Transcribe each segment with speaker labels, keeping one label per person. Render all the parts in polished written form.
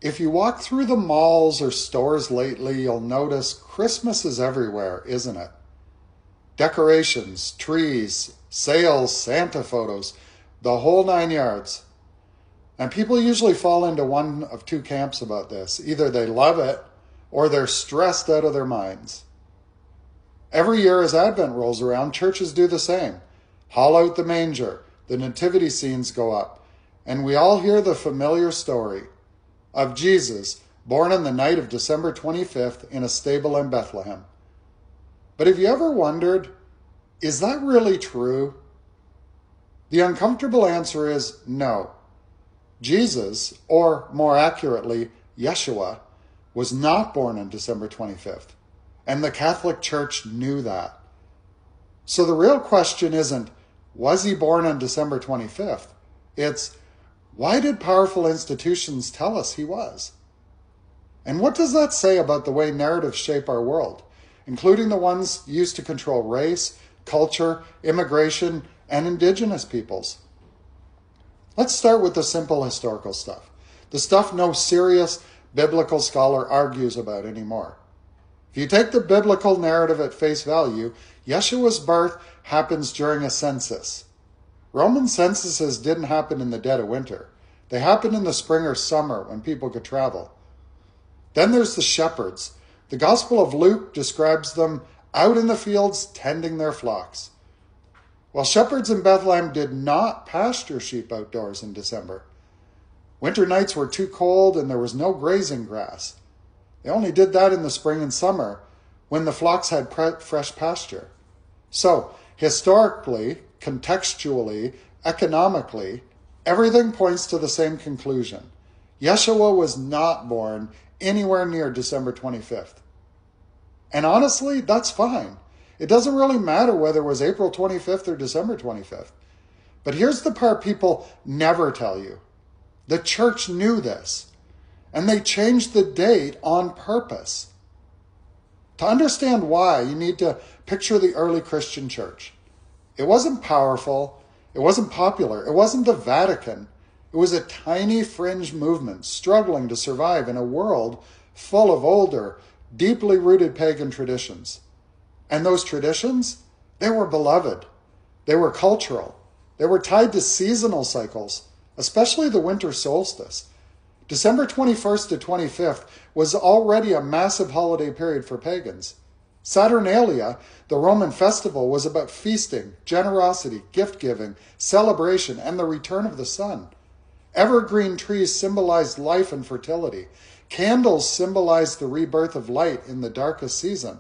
Speaker 1: If you walk through the malls or stores lately, you'll notice Christmas is everywhere, isn't it? Decorations, trees, sales, Santa photos, the whole 9 yards. And people usually fall into one of two camps about this. Either they love it or they're stressed out of their minds. Every year as Advent rolls around, churches do the same. Haul out the manger, the nativity scenes go up, and we all hear the familiar story of Jesus born on the night of December 25th in a stable in Bethlehem. But have you ever wondered, is that really true? The uncomfortable answer is no. Jesus, or more accurately, Yeshua, was not born on December 25th. And the Catholic Church knew that. So the real question isn't, was he born on December 25th? It's, why did powerful institutions tell us he was? And what does that say about the way narratives shape our world, including the ones used to control race, culture, immigration, and indigenous peoples? Let's start with the simple historical stuff, the stuff no serious biblical scholar argues about anymore. If you take the biblical narrative at face value, Yeshua's birth happens during a census. Roman censuses didn't happen in the dead of winter. They happened in the spring or summer when people could travel. Then there's the shepherds. The Gospel of Luke describes them out in the fields tending their flocks. Well, shepherds in Bethlehem did not pasture sheep outdoors in December. Winter nights were too cold and there was no grazing grass. They only did that in the spring and summer when the flocks had fresh pasture. So, historically, contextually, economically, everything points to the same conclusion. Yeshua was not born anywhere near December 25th. And honestly, that's fine. It doesn't really matter whether it was April 25th or December 25th. But here's the part people never tell you. The church knew this. And they changed the date on purpose. To understand why, you need to picture the early Christian church. It wasn't powerful. It wasn't popular. It wasn't the Vatican. It was a tiny fringe movement struggling to survive in a world full of older, deeply rooted pagan traditions. And those traditions, they were beloved. They were cultural. They were tied to seasonal cycles, especially the winter solstice. December 21st to 25th was already a massive holiday period for pagans. Saturnalia, the Roman festival, was about feasting, generosity, gift-giving, celebration, and the return of the sun. Evergreen trees symbolized life and fertility. Candles symbolized the rebirth of light in the darkest season.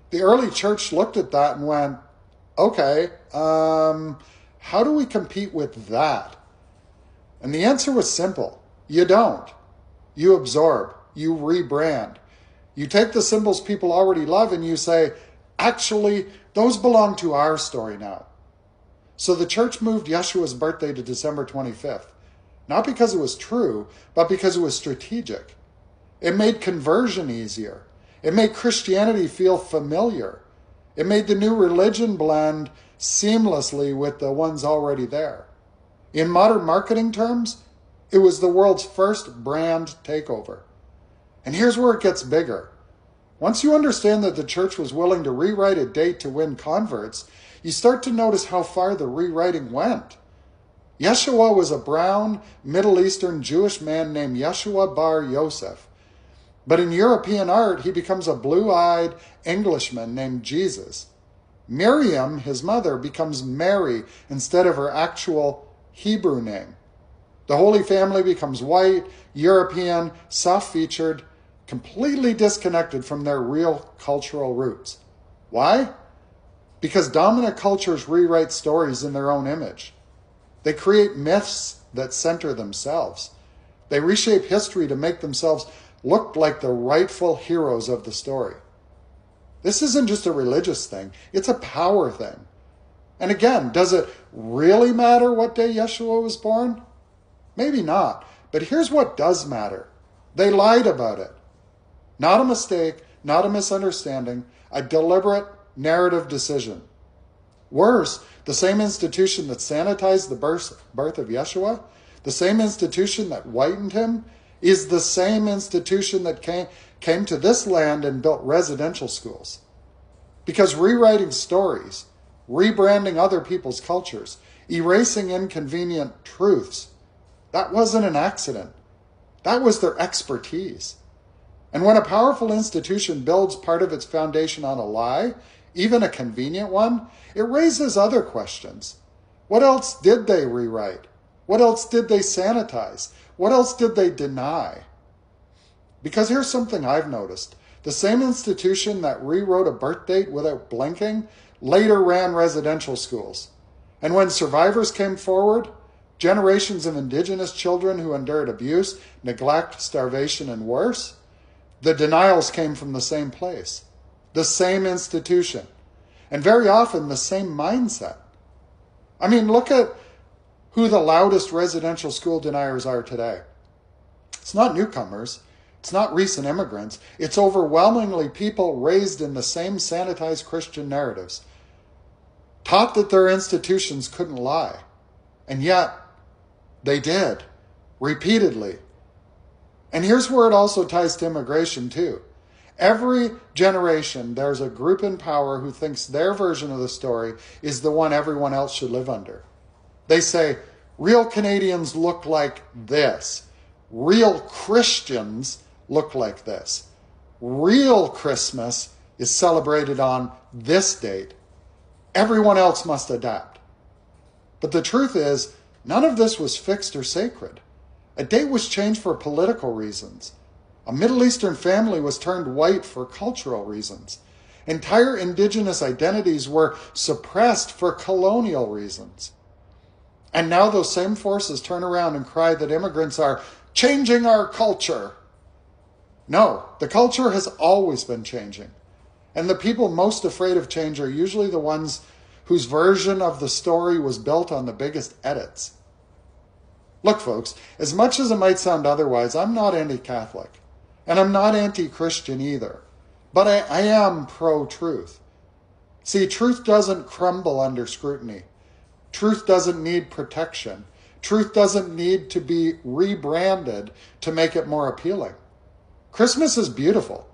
Speaker 1: The early church looked at that and went, okay, how do we compete with that? And the answer was simple. You don't. You absorb. You rebrand. You take the symbols people already love and you say, actually, those belong to our story now. So the church moved Yeshua's birthday to December 25th. Not because it was true, but because it was strategic. It made conversion easier. It made Christianity feel familiar. It made the new religion blend seamlessly with the ones already there. In modern marketing terms, it was the world's first brand takeover. And here's where it gets bigger. Once you understand that the church was willing to rewrite a date to win converts, you start to notice how far the rewriting went. Yeshua was a brown, Middle Eastern Jewish man named Yeshua bar Yosef. But in European art, he becomes a blue-eyed Englishman named Jesus. Miriam, his mother, becomes Mary instead of her actual Hebrew name. The Holy Family becomes white, European, soft-featured, completely disconnected from their real cultural roots. Why? Because dominant cultures rewrite stories in their own image. They create myths that center themselves. They reshape history to make themselves look like the rightful heroes of the story. This isn't just a religious thing, it's a power thing. And again, does it really matter what day Yeshua was born? Maybe not, but here's what does matter. They lied about it. Not a mistake, not a misunderstanding, a deliberate narrative decision. Worse, the same institution that sanitized the birth of Yeshua, the same institution that whitened him, is the same institution that came to this land and built residential schools. Because rewriting stories, rebranding other people's cultures, erasing inconvenient truths, that wasn't an accident. That was their expertise. And when a powerful institution builds part of its foundation on a lie, even a convenient one, it raises other questions. What else did they rewrite? What else did they sanitize? What else did they deny? Because here's something I've noticed. The same institution that rewrote a birth date without blinking later ran residential schools. And when survivors came forward, generations of indigenous children who endured abuse, neglect, starvation, and worse, the denials came from the same place, the same institution, and very often the same mindset. I mean, look at who the loudest residential school deniers are today. It's not newcomers. It's not recent immigrants. It's overwhelmingly people raised in the same sanitized Christian narratives, taught that their institutions couldn't lie. And yet, they did, repeatedly. And here's where it also ties to immigration too. Every generation, there's a group in power who thinks their version of the story is the one everyone else should live under. They say, real Canadians look like this. Real Christians look like this. Real Christmas is celebrated on this date. Everyone else must adapt. But the truth is, none of this was fixed or sacred. A date was changed for political reasons. A Middle Eastern family was turned white for cultural reasons. Entire indigenous identities were suppressed for colonial reasons. And now those same forces turn around and cry that immigrants are changing our culture. No, the culture has always been changing. And the people most afraid of change are usually the ones whose version of the story was built on the biggest edits. Look, folks, as much as it might sound otherwise, I'm not anti-Catholic. And I'm not anti-Christian either. But I am pro-truth. See, truth doesn't crumble under scrutiny. Truth doesn't need protection. Truth doesn't need to be rebranded to make it more appealing. Christmas is beautiful.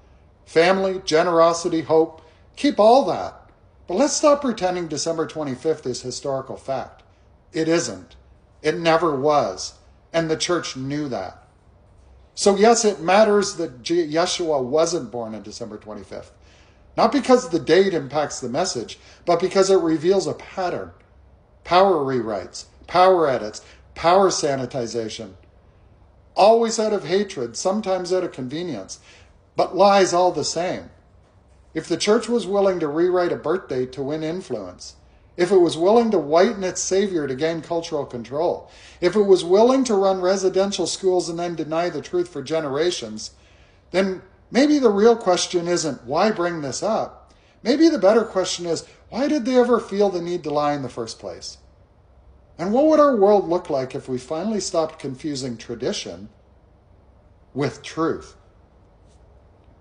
Speaker 1: Family, generosity, hope. Keep all that. But let's stop pretending December 25th is historical fact. It isn't. It never was. And the church knew that. So yes, it matters that Yeshua wasn't born on December 25th. Not because the date impacts the message, but because it reveals a pattern. Power rewrites, power edits, power sanitization. Always out of hatred, sometimes out of convenience, but lies all the same. If the church was willing to rewrite a birth date to win influence, if it was willing to whiten its savior to gain cultural control, if it was willing to run residential schools and then deny the truth for generations, then maybe the real question isn't, why bring this up? Maybe the better question is, why did they ever feel the need to lie in the first place? And what would our world look like if we finally stopped confusing tradition with truth?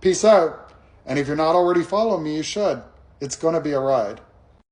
Speaker 1: Peace out. And if you're not already following me, you should. It's going to be a ride.